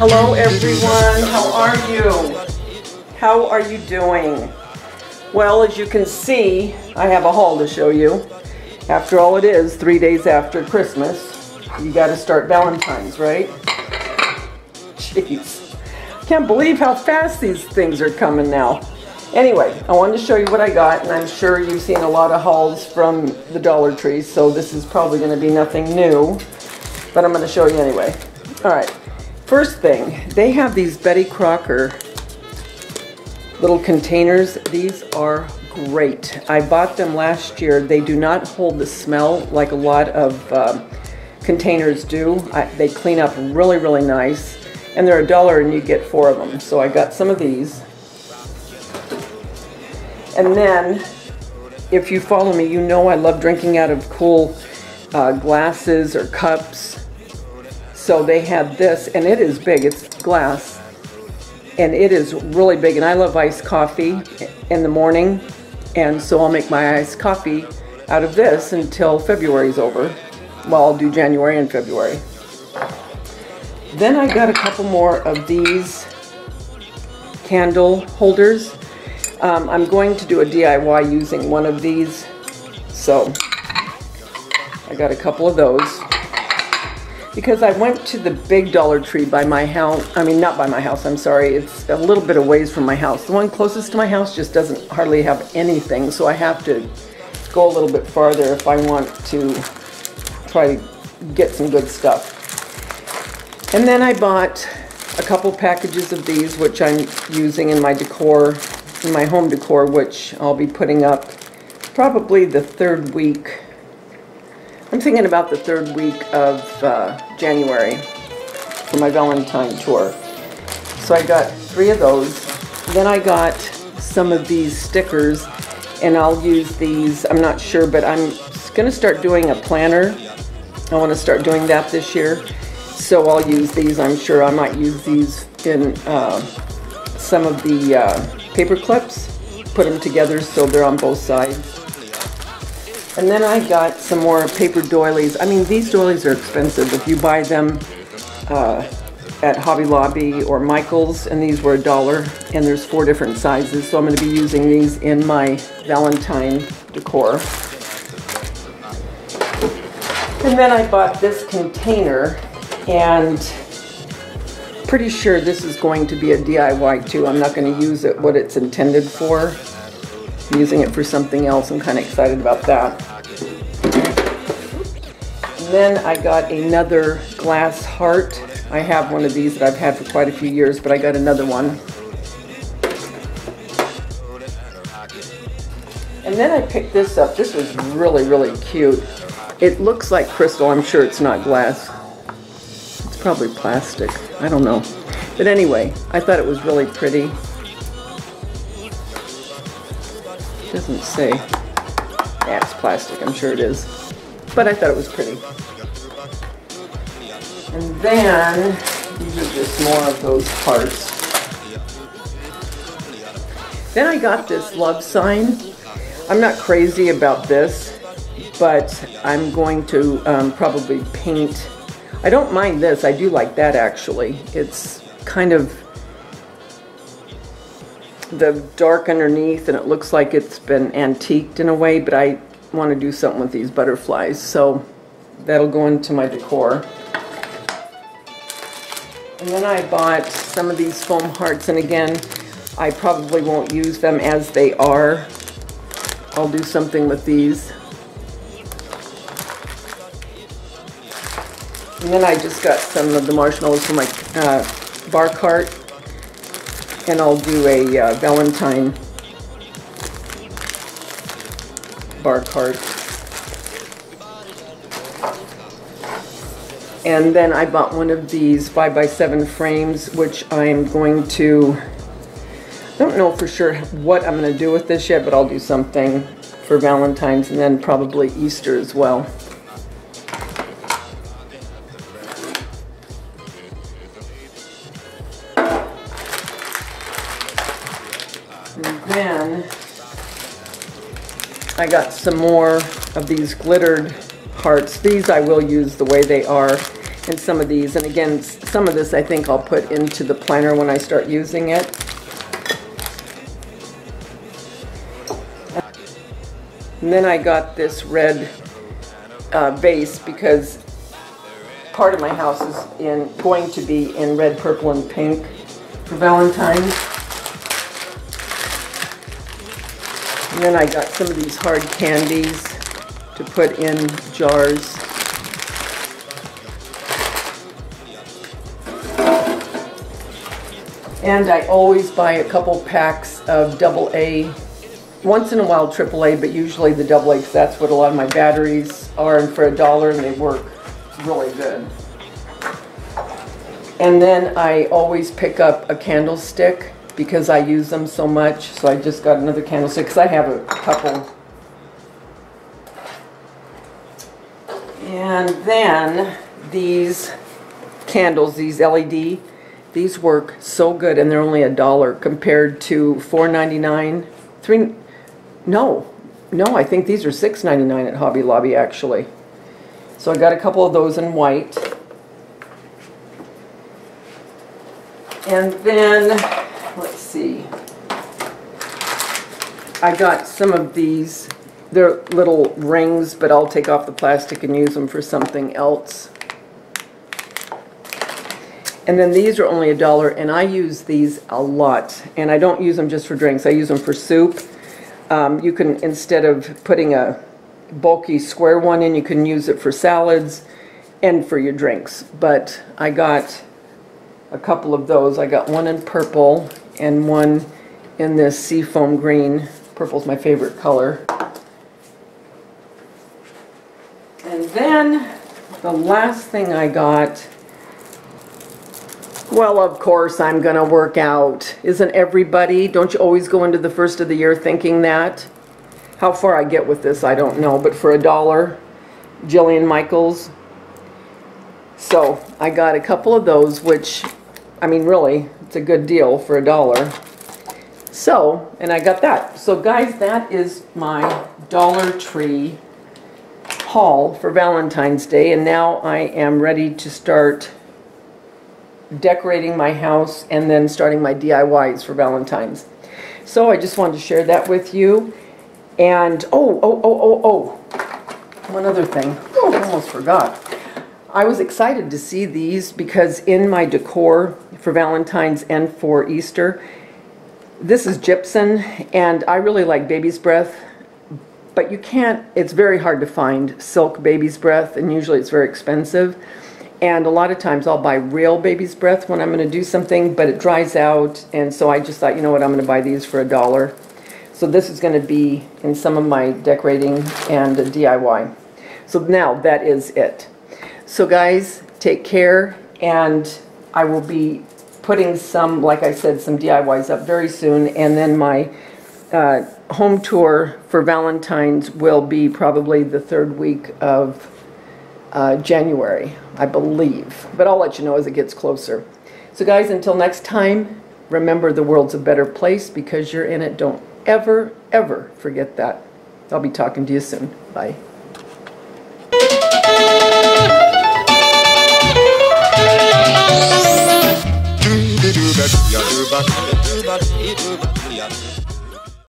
Hello everyone, how are you? How are you doing? Well, as you can see, I have a haul to show you. After all, it is 3 days after Christmas. You got to start Valentine's, right? Jeez, can't believe how fast these things are coming now. Anyway, I wanted to show you what I got, and I'm sure you've seen a lot of hauls from the Dollar Tree, so this is probably going to be nothing new, but I'm going to show you anyway. All right, first thing, they have these Betty Crocker little containers. These are great. I bought them last year. They do not hold the smell like a lot of containers do. They clean up really, really nice, and they're $1 and you get 4 of them. So I got some of these. And then, if you follow me, you know I love drinking out of cool glasses or cups. So they had this, and it is big. It's glass, and it is really big. And I love iced coffee in the morning, and so I'll make my iced coffee out of this until February's over. Well, I'll do January and February. Then I got a couple more of these candle holders. I'm going to do a DIY using one of these, so I got a couple of those. Because I went to the big Dollar Tree by my house, I mean not by my house, I'm sorry, it's a little bit of ways from my house. The one closest to my house just doesn't hardly have anything, so I have to go a little bit farther if I want to try to get some good stuff. And then I bought a couple packages of these, which I'm using in my decor, in my home decor, which I'll be putting up probably the 3rd week. I'm thinking about the 3rd week of January for my Valentine tour. So I got 3 of those. Then I got some of these stickers, and I'll use these, I'm not sure, but I'm going to start doing a planner. I want to start doing that this year. So I'll use these. I'm sure I might use these in some of the paper clips, put them together so they're on both sides. And then I got some more paper doilies. I mean, these doilies are expensive. If you buy them at Hobby Lobby or Michael's, and these were $1, and there's 4 different sizes, so I'm going to be using these in my Valentine decor. And then I bought this container, and pretty sure this is going to be a DIY too. I'm not going to use it what it's intended for. I'm using it for something else. I'm kind of excited about that. And then I got another glass heart. I have one of these that I've had for quite a few years, but I got another one. And then I picked this up. This was really, really cute. It looks like crystal. I'm sure it's not glass. It's probably plastic. I don't know. But anyway, I thought it was really pretty. It doesn't say. Yeah, it's plastic. I'm sure it is. But I thought it was pretty. And then, these are just more of those hearts. Then I got this love sign. I'm not crazy about this, but I'm going to probably paint. I don't mind this. I do like that, actually. It's kind of the dark underneath, and it looks like it's been antiqued in a way, but I want to do something with these butterflies, so that'll go into my decor. And then I bought some of these foam hearts, and again, I probably won't use them as they are. I'll do something with these. And then I just got some of the marshmallows from my bar cart, and I'll do a Valentine bar cart. And then I bought one of these 5x7 frames, which I'm going to, I don't know for sure what I'm going to do with this yet, but I'll do something for Valentine's and then probably Easter as well. And then I got some more of these glittered hearts. These I will use the way they are. in some of these. And again, some of this I think I'll put into the planner when I start using it. And then I got this red vase because part of my house is going to be in red, purple, and pink for Valentine's. And then I got some of these hard candies to put in jars. And I always buy a couple packs of AA. Once in a while AAA, but usually the AA, because that's what a lot of my batteries are, and for $1, and they work really good. And then I always pick up a candlestick because I use them so much. So I just got another candlestick because I have a couple. And then these candles, these LED, these work so good, and they're only $1 compared to $4.99. No, I think these are $6.99 at Hobby Lobby actually. So I got a couple of those in white. And then, let's see, I got some of these. They're little rings, but I'll take off the plastic and use them for something else. And then these are only $1, and I use these a lot. And I don't use them just for drinks, I use them for soup. You can, instead of putting a bulky square one in, you can use it for salads and for your drinks. But I got a couple of those. I got one in purple and one in this seafoam green. Purple's my favorite color. And then the last thing I got, well, of course I'm gonna work out. Isn't everybody? Don't you always go into the first of the year thinking that? How far I get with this, I don't know, but for $1, Jillian Michaels. So I got a couple of those, which, I mean, really, it's a good deal for $1. So, and I got that. So guys, that is my Dollar Tree haul for Valentine's Day, and now I am ready to start decorating my house and then starting my DIYs for Valentine's. So I just wanted to share that with you. And one other thing. Oh, I almost forgot. I was excited to see these because in my decor for Valentine's and for Easter, this is gypsum, and I really like baby's breath, but you can't, it's very hard to find silk baby's breath, and usually it's very expensive. And a lot of times I'll buy real baby's breath when I'm going to do something, but it dries out, and so I just thought, you know what, I'm going to buy these for $1. So this is going to be in some of my decorating and DIY. So now that is it. So guys, take care, and I will be putting some, like I said, some DIYs up very soon, and then my home tour for Valentine's will be probably the 3rd week of January, I believe. But I'll let you know as it gets closer. So guys, until next time, remember the world's a better place because you're in it. Don't ever, ever forget that. I'll be talking to you soon. Bye.